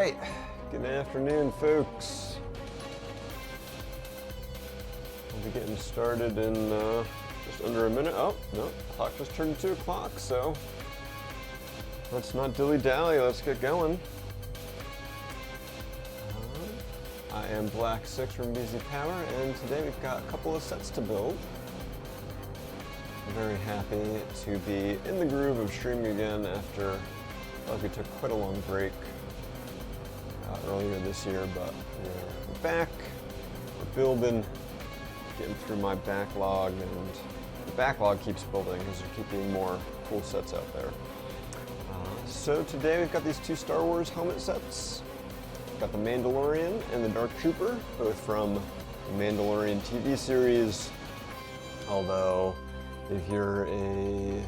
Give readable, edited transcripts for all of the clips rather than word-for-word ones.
right, good afternoon, folks. We'll be getting started in just under a minute. Oh, no, clock just turned 2 o'clock, so let's not dilly-dally, let's get going. I am Black6 from BZPower, and today we've got a couple of sets to build. I'm very happy to be in the groove of streaming again after we took quite a long break earlier this year, but we're back, we're building, getting through my backlog, and the backlog keeps building because there keep being more cool sets out there. So today we've got these 2 Star Wars helmet sets. We've got the Mandalorian and the Dark Trooper, both from the Mandalorian TV series, although if you're a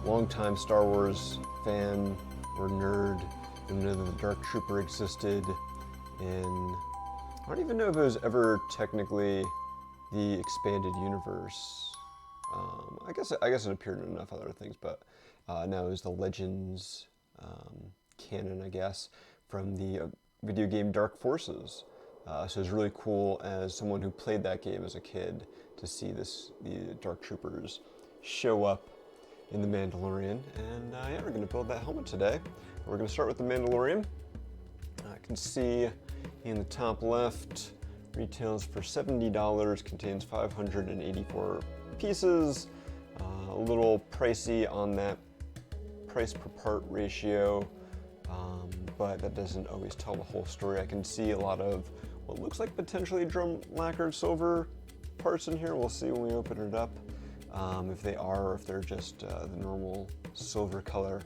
longtime Star Wars fan or nerd, you know that the Dark Trooper existed in, I don't even know if it was ever technically the expanded universe. I guess it appeared in enough other things, but now it was the Legends canon, I guess, from the video game Dark Forces. So it's really cool as someone who played that game as a kid to see the Dark Troopers show up in the Mandalorian. And yeah, we're going to build that helmet today. We're going to start with the Mandalorian. I can see in the top left, retails for $70, contains 584 pieces. A little pricey on that price per part ratio, but that doesn't always tell the whole story. I can see a lot of what looks like potentially drum lacquered silver parts in here. We'll see when we open it up, if they are or if they're just the normal silver color.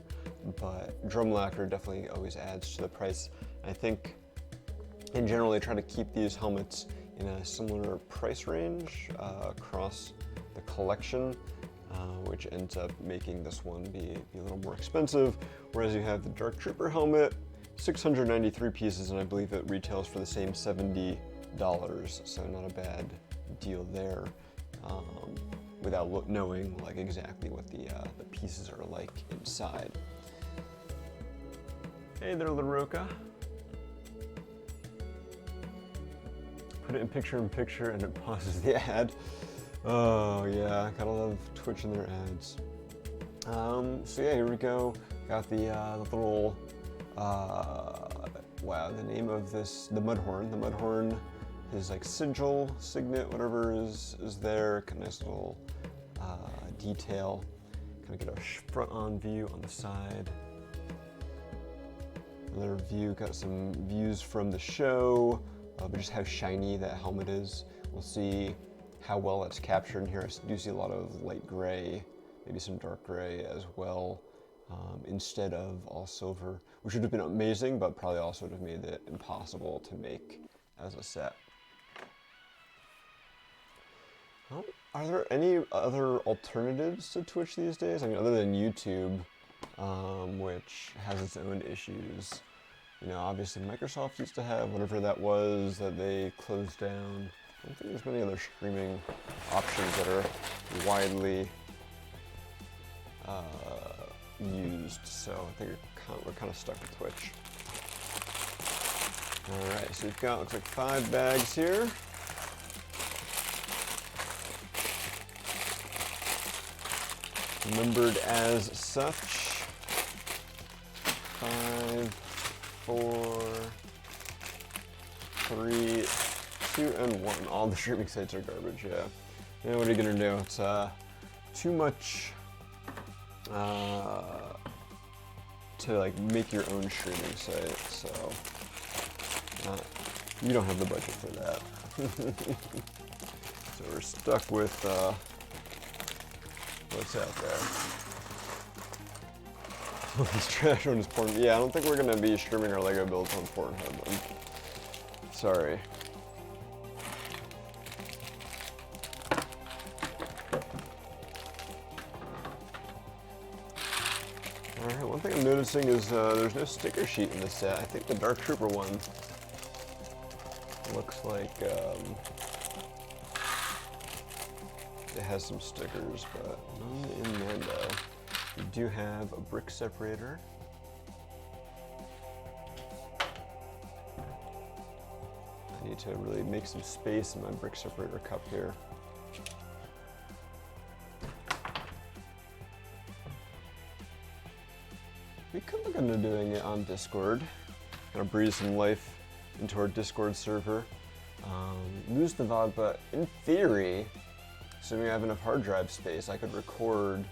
But drum lacquer definitely always adds to the price. I think in general they try to keep these helmets in a similar price range across the collection, which ends up making this one be a little more expensive. Whereas you have the Dark Trooper helmet, 693 pieces, and I believe it retails for the same $70, so not a bad deal there, without knowing like exactly what the pieces are like inside. Hey there, LaRoca. Put it in picture and it pauses the ad. Oh yeah, gotta love Twitch and their ads. So yeah, here we go. Got the little, wow, the name of this, the Mudhorn. The Mudhorn, his like signet, whatever is there. Kind of nice little detail. Kind of get a front-on view on the side. Another view, got some views from the show, but just how shiny that helmet is. We'll see how well it's captured in here. I do see a lot of light gray, maybe some dark gray as well, instead of all silver, which would have been amazing, but probably also would have made it impossible to make as a set. Well, are there any other alternatives to Twitch these days? I mean, other than YouTube, which has its own issues. You know, obviously Microsoft used to have whatever that was that they closed down. I don't think there's many other streaming options that are widely used, so I think we're kind of stuck with Twitch. All right, so we've got, looks like 5 bags here. Numbered as such. 5, 4, 3, 2, and 1. All the streaming sites are garbage, yeah. Yeah, what are you gonna do? It's too much to like make your own streaming site, so you don't have the budget for that. So we're stuck with what's out there. This trash one is porn. Yeah, I don't think we're gonna be streaming our Lego builds on Pornhub. Sorry. Alright, one thing I'm noticing is there's no sticker sheet in this set. I think the Dark Trooper one looks like it has some stickers, but none in Mando. We do have a brick separator. need to really make some space in my brick separator cup here. We could look into doing it on Discord. Gonna breathe some life into our Discord server. Lose the VOD, but in theory, assuming I have enough hard drive space, I could record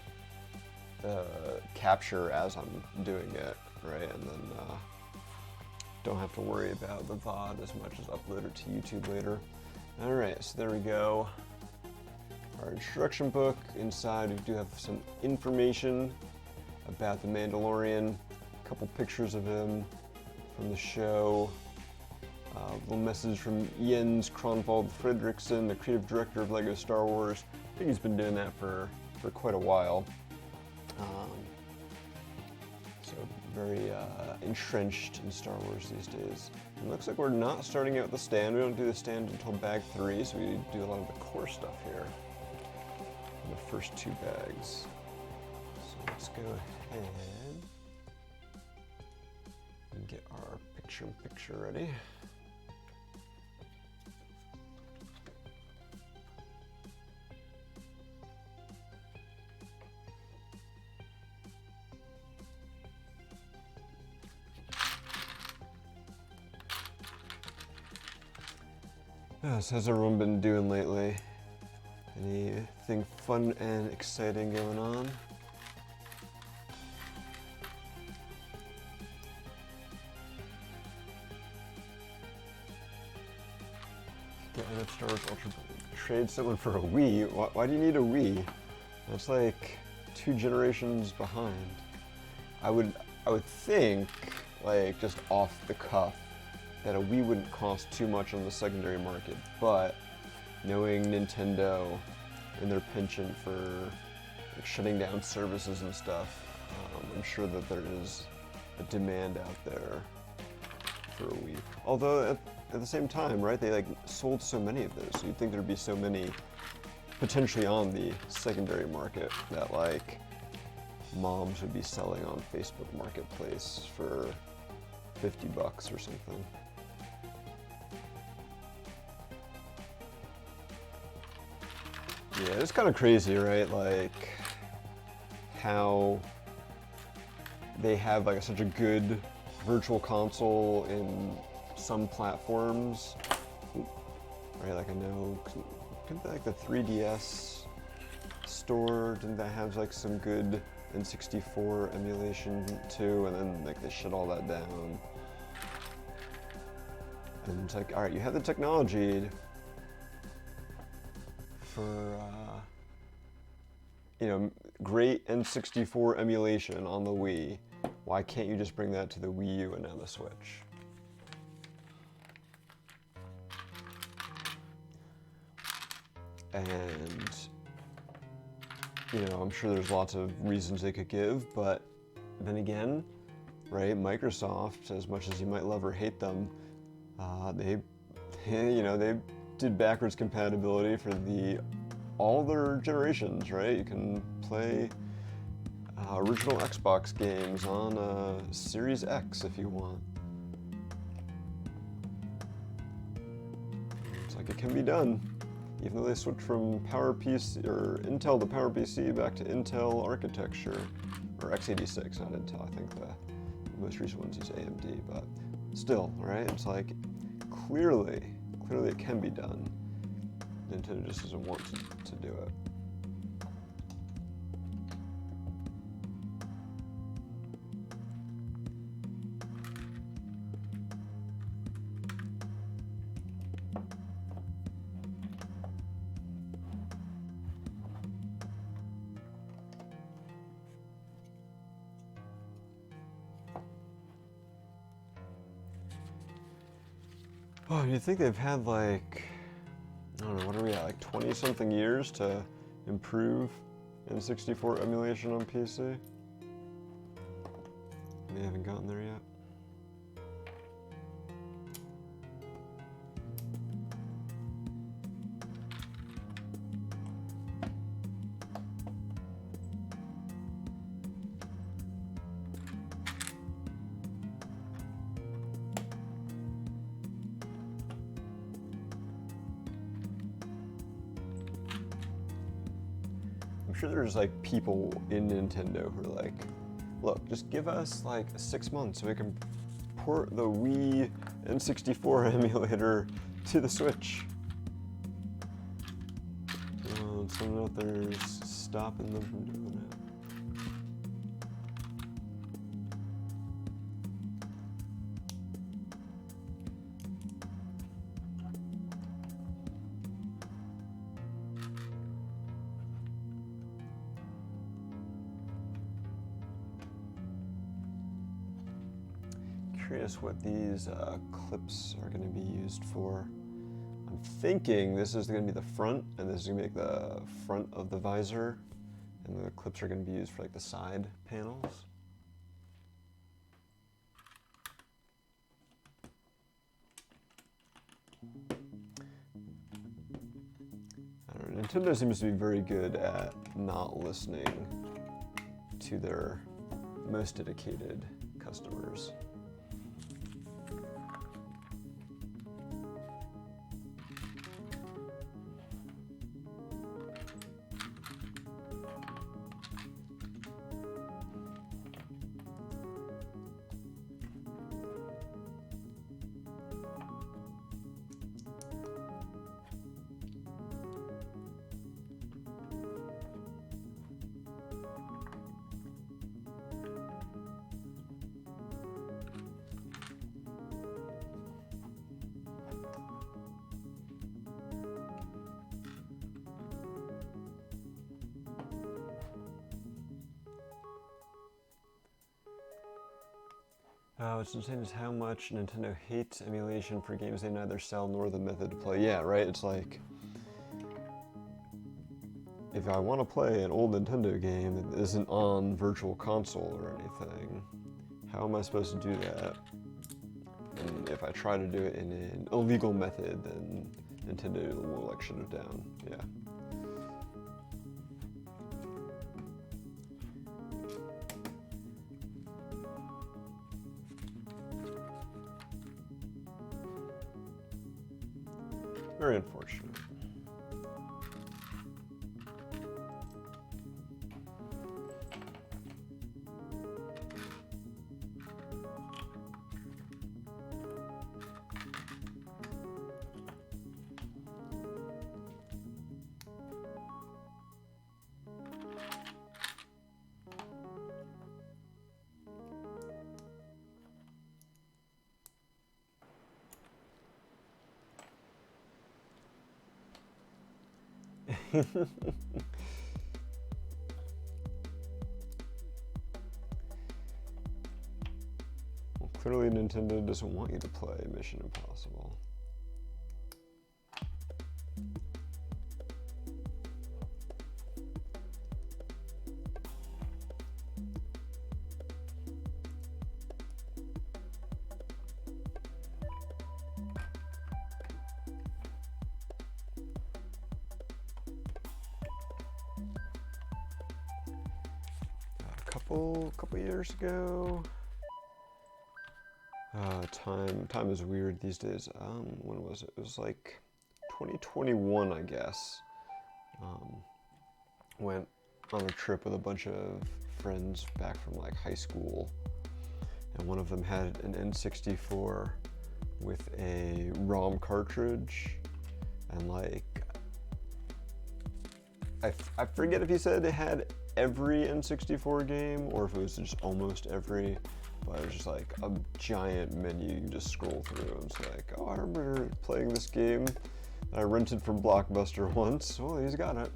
the capture as I'm doing it, right? And then don't have to worry about the VOD as much as upload it to YouTube later. All right, so there we go. Our instruction book. Inside, we do have some information about the Mandalorian, a couple pictures of him from the show, a little message from Jens Kronwald Fredrickson, the creative director of LEGO Star Wars. I think he's been doing that for quite a while. So very entrenched in Star Wars these days. It looks like we're not starting out with the stand. We don't do the stand until bag 3, so we do a lot of the core stuff here in the first 2 bags. So let's go ahead and get our picture ready. So how's everyone been doing lately? Anything fun and exciting going on? Get enough Star Wars Ultra. Trade someone for a Wii? Why do you need a Wii? That's like 2 generations behind. I would think, like, just off the cuff, that a Wii wouldn't cost too much on the secondary market, but knowing Nintendo and their penchant for like, shutting down services and stuff, I'm sure that there is a demand out there for a Wii. Although at the same time, right, they like sold so many of those, so you'd think there'd be so many potentially on the secondary market that like moms would be selling on Facebook Marketplace for $50 or something. Yeah, it's kind of crazy, right? Like how they have like such a good virtual console in some platforms, right? Like I know, didn't like the 3DS store, didn't that have like some good N64 emulation too? And then like they shut all that down. And it's like, all right, you have the technology for, you know, great N64 emulation on the Wii. Why can't you just bring that to the Wii U and now the Switch? And, you know, I'm sure there's lots of reasons they could give, but then again, right, Microsoft, as much as you might love or hate them, they did backwards compatibility for all their generations, right? You can play original Xbox games on Series X if you want. It's like it can be done, even though they switched from PowerPC or Intel to PowerPC back to Intel architecture, or x86, not Intel. I think the most recent ones use AMD, but still, right? It's like clearly it can be done. Nintendo just doesn't want to do it. Oh, you'd think they've had like, I don't know, what are we at, like 20-something years to improve N64 emulation on PC? They haven't gotten there yet. sure there's like people in Nintendo who are like, look, just give us like 6 months so we can port the Wii N64 emulator to the Switch. Someone out there's stopping them from doing it. Curious what these clips are going to be used for. I'm thinking this is going to be the front, and this is going to be like the front of the visor, and the clips are going to be used for like the side panels. I don't know, Nintendo seems to be very good at not listening to their most dedicated customers. What's insane is how much Nintendo hates emulation for games they neither sell nor the method to play. Yeah, right? It's like, if I want to play an old Nintendo game that isn't on Virtual Console or anything, how am I supposed to do that? And if I try to do it in an illegal method, then Nintendo will like shut it down. Yeah. Very unfortunate. Well, clearly Nintendo doesn't want you to play Mission Impossible. Couple years ago. Time is weird these days. When was it? It was like 2021, I guess. Went on a trip with a bunch of friends back from like high school, and one of them had an N64 with a ROM cartridge, and like I forget if he said it had every N64 game or if it was just almost every, but it was just like a giant menu you just scroll through, and it's like, oh, I remember playing this game that I rented from Blockbuster once. Well, he's got it.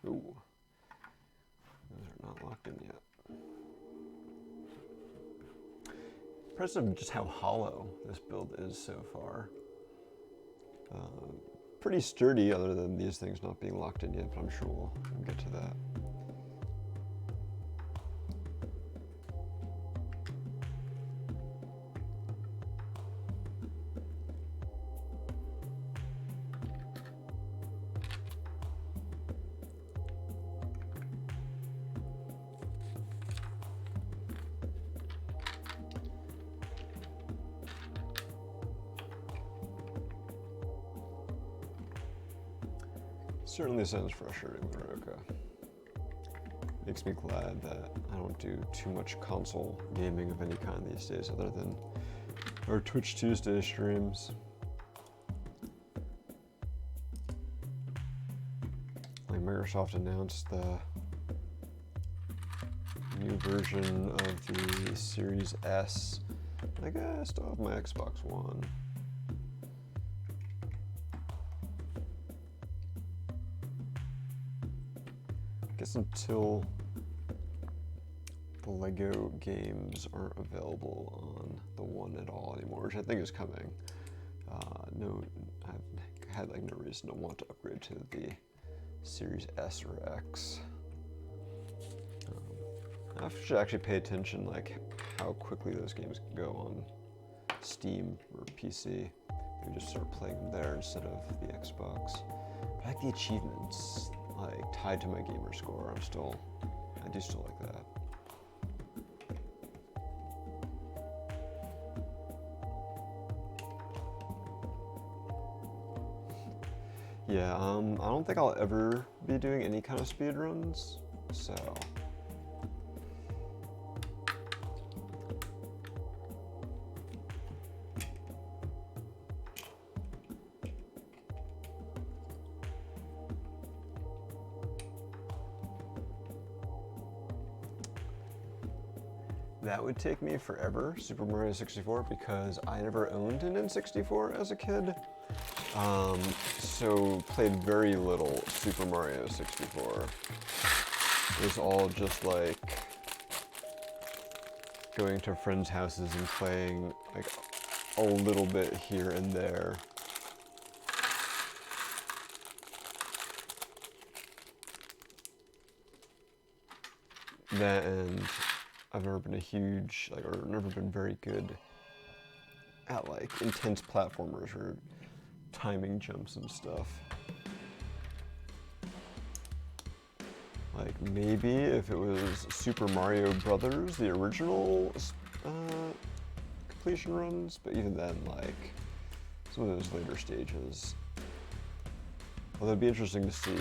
Ooh. impressive just how hollow this build is so far. Pretty sturdy other than these things not being locked in yet, but I'm sure we'll get to that. Certainly sounds frustrating, Oroki. Makes me glad that I don't do too much console gaming of any kind these days other than our Twitch Tuesday streams. Like Microsoft announced the new version of the Series S. Like, I still have my Xbox One. Guess until the Lego games aren't available on the One at all anymore, which I think is coming. No, I've had like no reason to want to upgrade to the Series S or X. I should actually pay attention like how quickly those games can go on Steam or PC. Maybe just start playing them there instead of the Xbox. But I like the achievements like tied to my gamer score. I do still like that. Yeah, I don't think I'll ever be doing any kind of speed runs, so. That would take me forever, Super Mario 64, because I never owned an N64 as a kid. So played very little Super Mario 64. It was all just like going to friends' houses and playing like a little bit here and there. That and I've never been a huge, like, or never been very good at like intense platformers or timing jumps and stuff. Like maybe if it was Super Mario Brothers, the original completion runs, but even then, like some of those later stages. Although it'd be interesting to see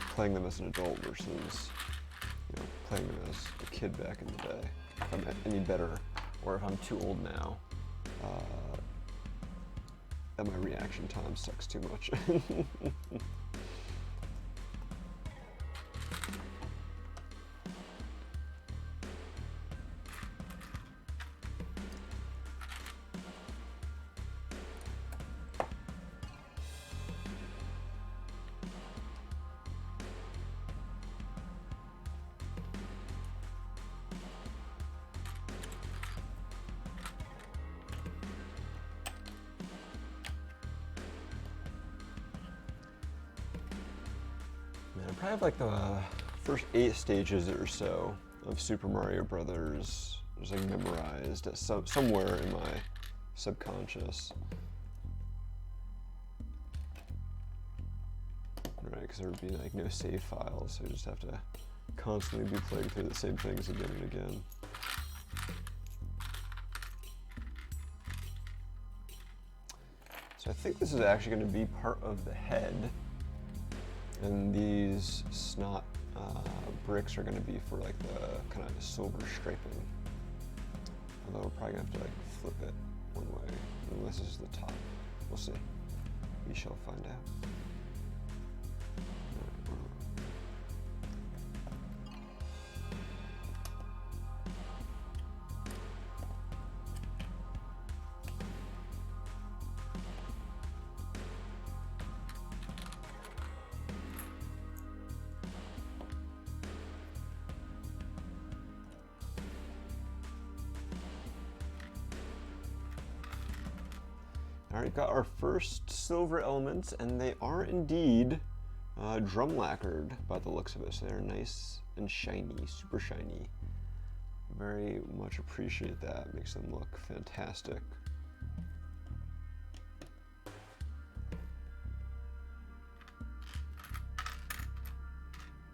playing them as an adult versus, you know, playing them as a kid back in the day. If I'm any better, or if I'm too old now, that my reaction time sucks too much. I have like the first 8 stages or so of Super Mario Brothers just like memorized at somewhere in my subconscious. Right, because there would be like no save files, so you just have to constantly be playing through the same things again and again. So I think this is actually going to be part of the head. And these snot bricks are going to be for like the kind of silver striping. Although we're probably going to have to like flip it one way. And this is the top. We'll see. We shall find out. Alright, got our first silver elements, and they are indeed drum lacquered by the looks of it. So they're nice and shiny, super shiny. Very much appreciate that. Makes them look fantastic.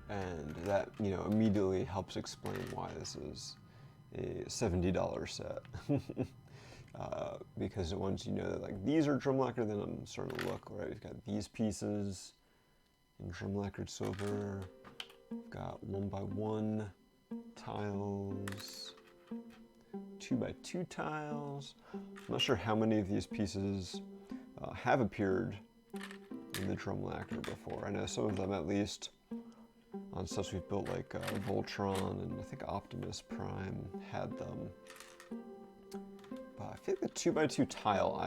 And that, you know, immediately helps explain why this is a $70 set. Because once you know that like these are drum lacquered, then I'm starting to look, right? We've got these pieces in drum lacquered silver. We've got 1x1 tiles, 2x2 tiles. I'm not sure how many of these pieces have appeared in the drum lacquer before. I know some of them at least on stuff we've built, like Voltron and I think Optimus Prime had them. But I feel like the 2x2 tile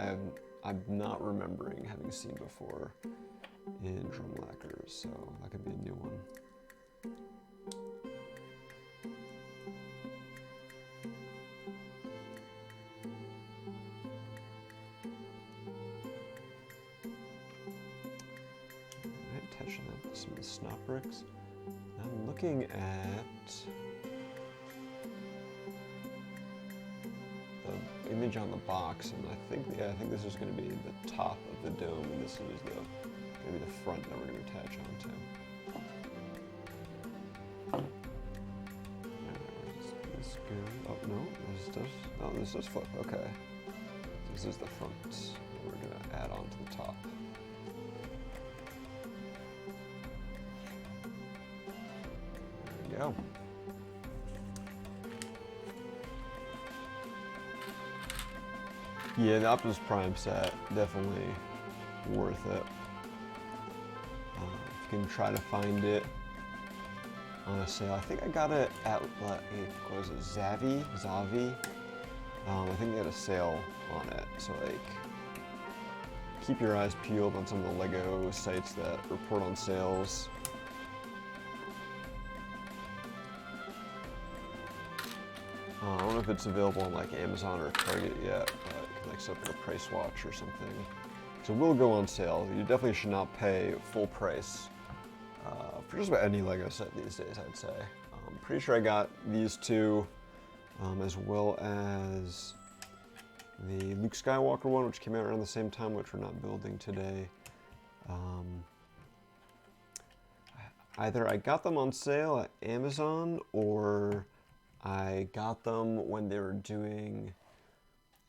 I'm not remembering having seen before in drum lacquers, so that could be a new one. Alright, touching up some of the snot bricks. I'm looking at the image on the box, and I think this is going to be the top of the dome, and this is going to be the front that we're going to attach onto. This go? Oh no, this does flip. Okay, this is the front that we're going to add onto the top. Go. Yeah, the Optimus Prime set, definitely worth it. If you can try to find it on a sale. I think I got it at, what was it, Zavi? I think they had a sale on it, so like, keep your eyes peeled on some of the LEGO sites that report on sales. I don't know if it's available on like Amazon or Target yet, but you can like set up like a price watch or something. So it will go on sale. You definitely should not pay full price for just about any LEGO set these days, I'd say. I'm pretty sure I got these two, as well as the Luke Skywalker one, which came out around the same time, which we're not building today. Either I got them on sale at Amazon, or I got them when they were doing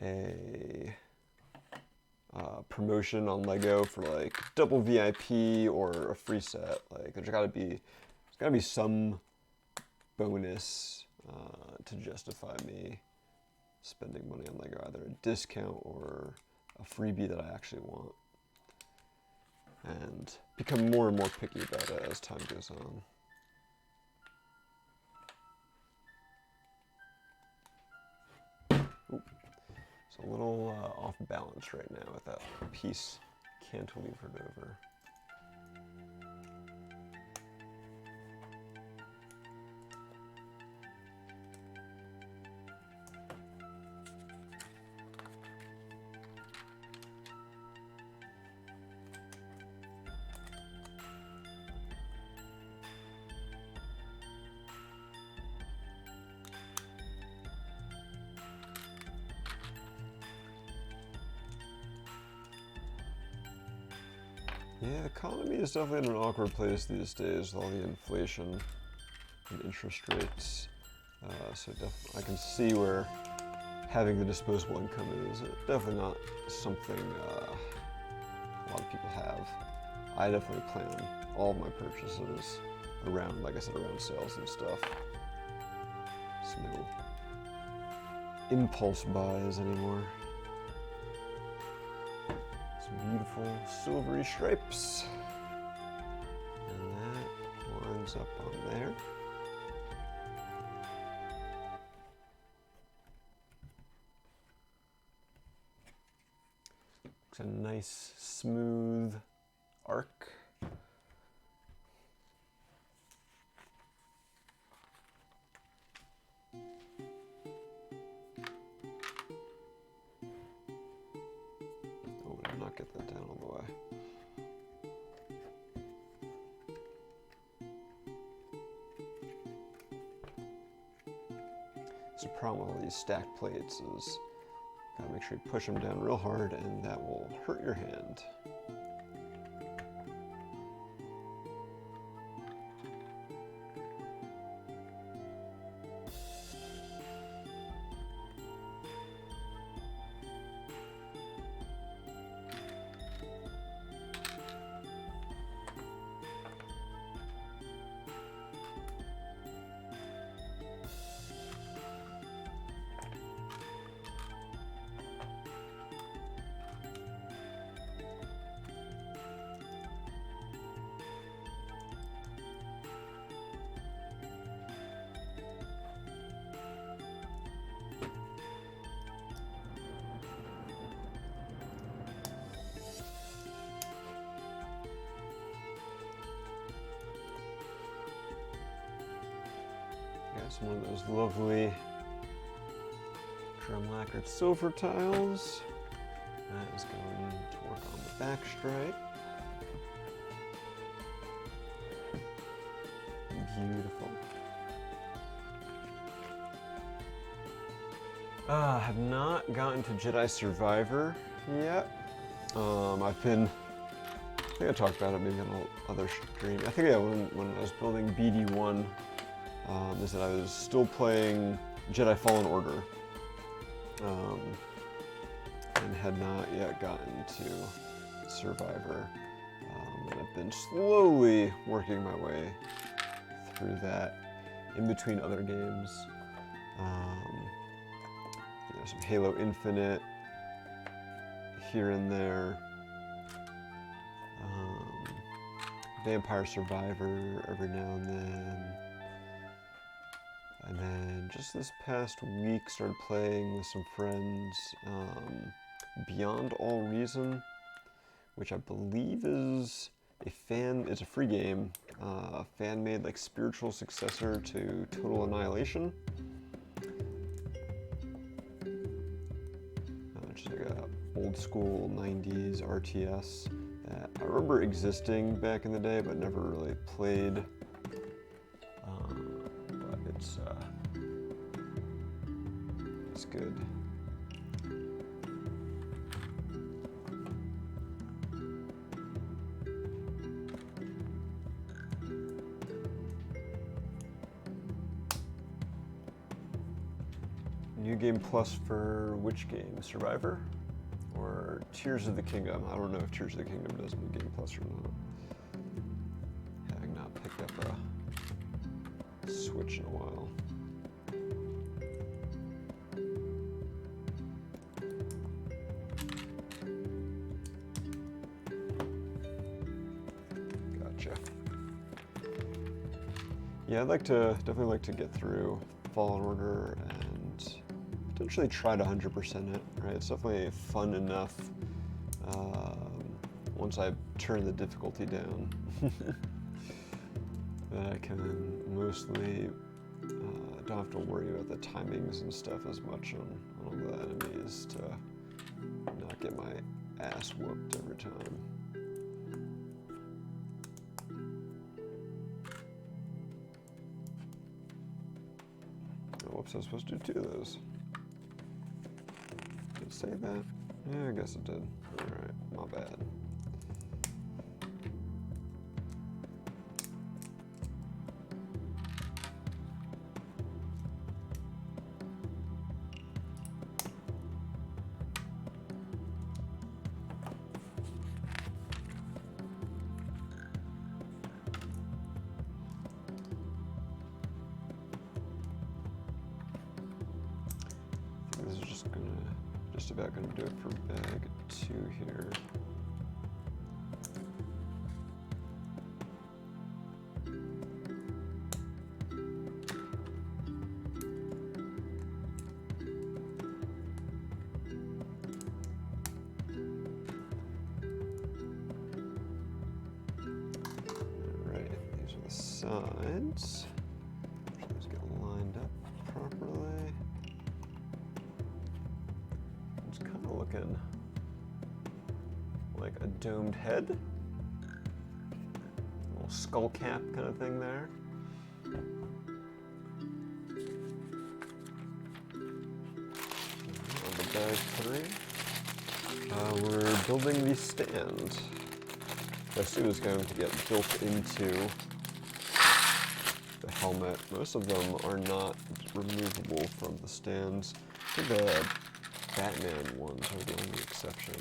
a promotion on LEGO for like double VIP or a free set. Like there's gotta be some bonus to justify me spending money on LEGO, either a discount or a freebie that I actually want. And become more and more picky about it as time goes on. It's a little off balance right now with that piece cantilevered over. Yeah, the economy is definitely in an awkward place these days with all the inflation and interest rates. So I can see where having the disposable income is definitely not something a lot of people have. I definitely plan all of my purchases around, like I said, around sales and stuff. So no impulse buys anymore. Beautiful silvery stripes, and that lines up on there. Looks a nice smooth arc. not get that down all the way. So the problem with all these stacked plates is gotta make sure you push them down real hard, and that will hurt your hand. Some of those lovely drum lacquered silver tiles. That is going to work on the back stripe. Beautiful. I have not gotten to Jedi Survivor yet. I think I talked about it maybe on another stream. I think, yeah, when I was building BD1, is that I was still playing Jedi Fallen Order, and had not yet gotten to Survivor, and I've been slowly working my way through that in between other games. You know, some Halo Infinite here and there, Vampire Survivor every now and then. And then just this past week started playing with some friends Beyond All Reason, which I believe is it's a free game, a fan-made like spiritual successor to Total Annihilation. Just like a old school 90s RTS that I remember existing back in the day but never really played. It's good. New Game Plus for which game? Survivor? Or Tears of the Kingdom? I don't know if Tears of the Kingdom does New Game Plus or not. Having not picked up a Switch in a while. Yeah, I'd definitely like to get through Fallen Order and potentially try to 100% it, right? It's definitely fun enough once I turn the difficulty down that I can mostly don't have to worry about the timings and stuff as much on all the enemies to not get my ass whooped every time. Whoops, I was supposed to do two of those. Did it say that? Yeah, I guess it did. Alright, my bad. Just about gonna do it for bag 2 here. Alright, these are the sides. Let's get lined up properly. Looking a domed head. A little skull cap kind of thing there. On the bag 3. We're building the stand. I assume is going to get built into the helmet. Most of them are not removable from the stands. I think the Batman ones are the only exception.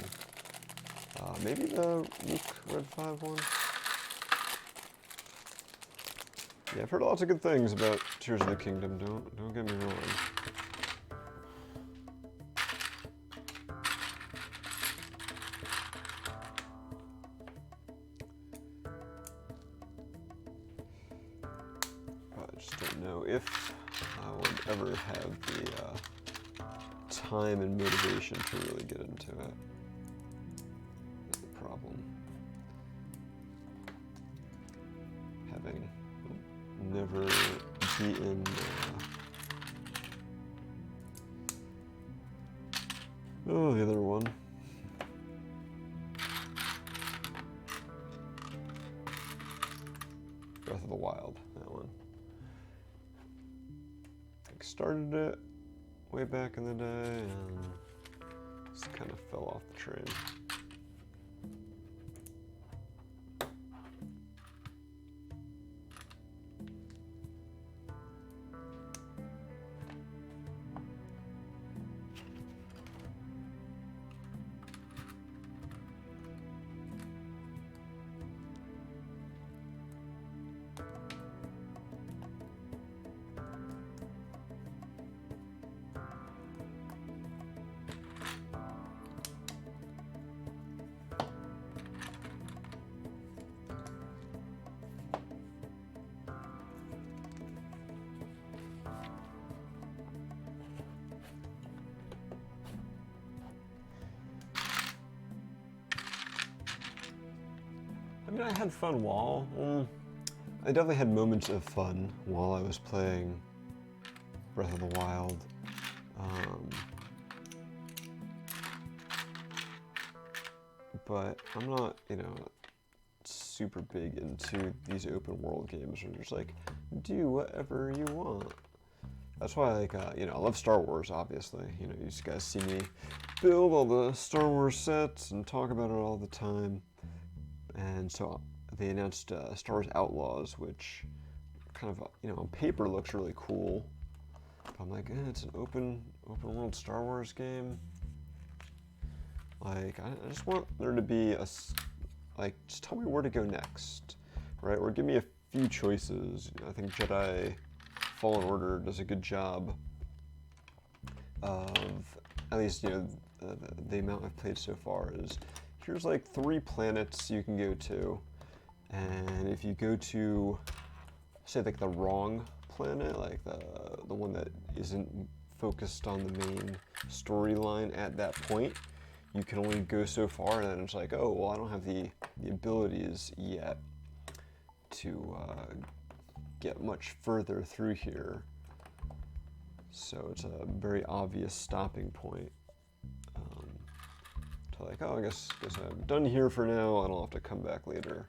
Maybe the Luke Red 5 one? Yeah, I've heard lots of good things about Tears of the Kingdom, don't get me wrong. I just don't know if I would ever have the time and motivation to really get into it. That's the problem. Having never beaten the other one. Breath of the Wild, that one. I started it way back in the day and just kind of fell off the train. I mean, I had fun while. I definitely had moments of fun while I was playing Breath of the Wild. But I'm not, super big into these open world games where you're just like, do whatever you want. That's why, I love Star Wars, obviously. You guys see me build all the Star Wars sets and talk about it all the time. And so they announced Star Wars Outlaws, which kind of, on paper looks really cool. But I'm like, it's an open world Star Wars game. I just want there to be just tell me where to go next, right? Or give me a few choices. I think Jedi Fallen Order does a good job of, at least, the amount I've played so far is, here's 3 planets you can go to, and if you go to, say, the wrong planet, the one that isn't focused on the main storyline at that point, you can only go so far, and then it's like, oh, well, I don't have the abilities yet to get much further through here. So it's a very obvious stopping point. Oh, I guess I'm done here for now. I don't have to come back later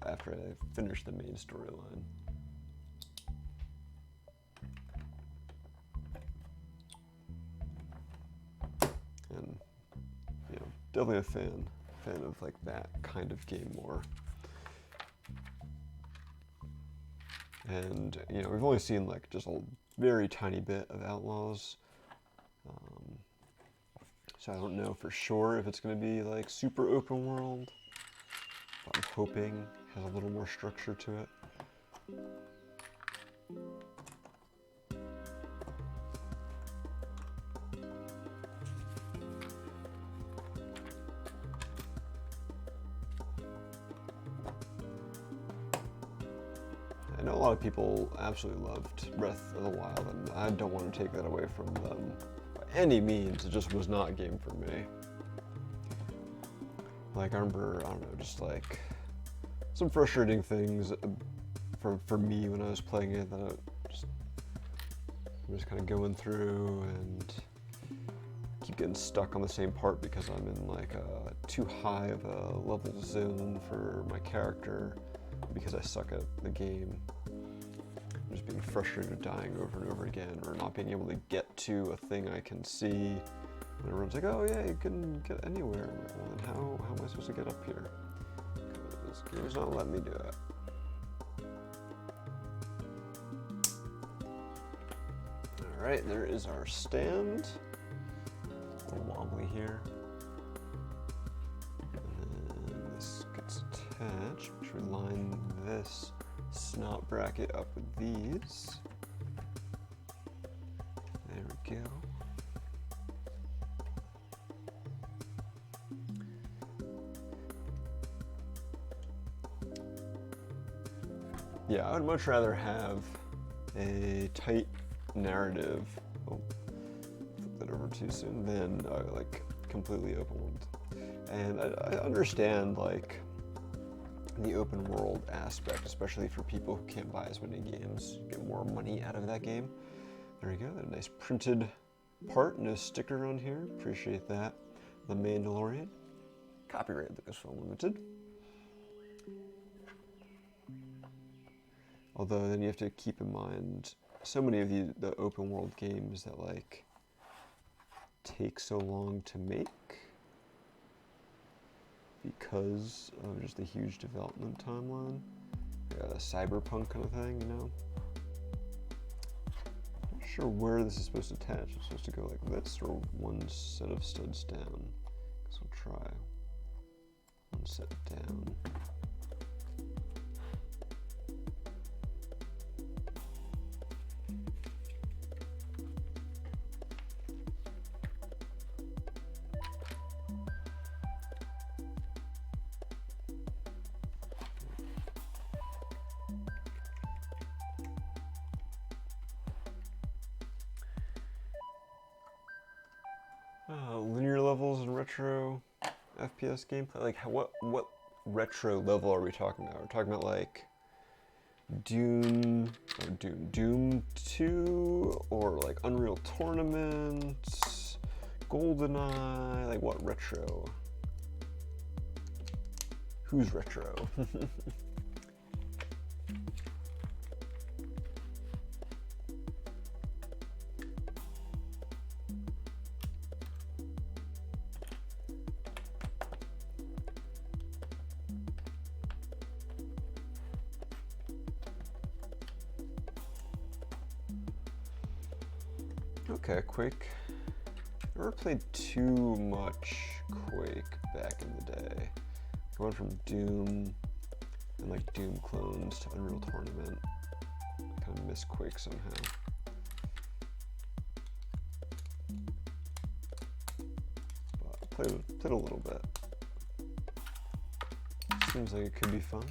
after I finish the main storyline. And definitely a fan of that kind of game more. And we've only seen just a very tiny bit of Outlaws. So I don't know for sure if it's going to be super open world, but I'm hoping it has a little more structure to it. I know a lot of people absolutely loved Breath of the Wild, and I don't want to take that away from them. Any means, it just was not a game for me. I remember, I don't know, just some frustrating things for me when I was playing it that I was just kind of going through, and keep getting stuck on the same part because I'm in like a too high of a level zone for my character because I suck at the game. I'm just being frustrated dying over and over again, or not being able to get to a thing I can see. And everyone's like, oh yeah, you can get anywhere. I'm like, well, then how am I supposed to get up here? This game's not letting me do it. Alright, there is our stand. A little wobbly here. And then this gets attached. Make sure we line this snot bracket up with these. There we go. Yeah, I would much rather have a tight narrative. Oh, flip that over too soon. Than like completely open world. And I understand like the open world aspect, especially for people who can't buy as many games, get more money out of that game. There we go. That nice printed part, no sticker on here. Appreciate that. The Mandalorian, copyright Lucasfilm Limited. Although then you have to keep in mind so many of the open world games that like take so long to make because of just the huge development timeline. A cyberpunk kind of thing, you know? Not sure where this is supposed to attach. It's supposed to go like this or one set of studs down. Guess we'll try one set down. Linear levels and retro FPS gameplay. Like, what retro level are we talking about? We're talking about like Doom 2, or like Unreal Tournament, GoldenEye. Like, what retro? Who's retro? Okay, Quake. Never played too much Quake back in the day. Going from Doom and like Doom clones to Unreal Tournament. I kind of miss Quake somehow. But I played a little bit. Seems like it could be fun.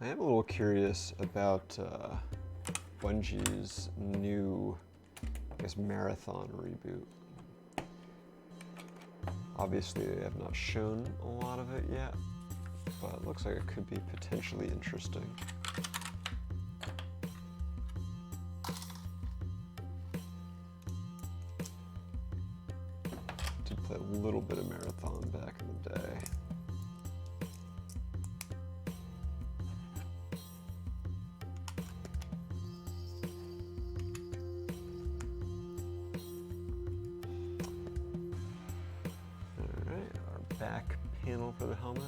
I am a little curious about Bungie's new, I guess, marathon reboot. Obviously, they have not shown a lot of it yet, but it looks like it could be potentially interesting. Did play a little bit of Marathon back in the day. Back panel for the helmet.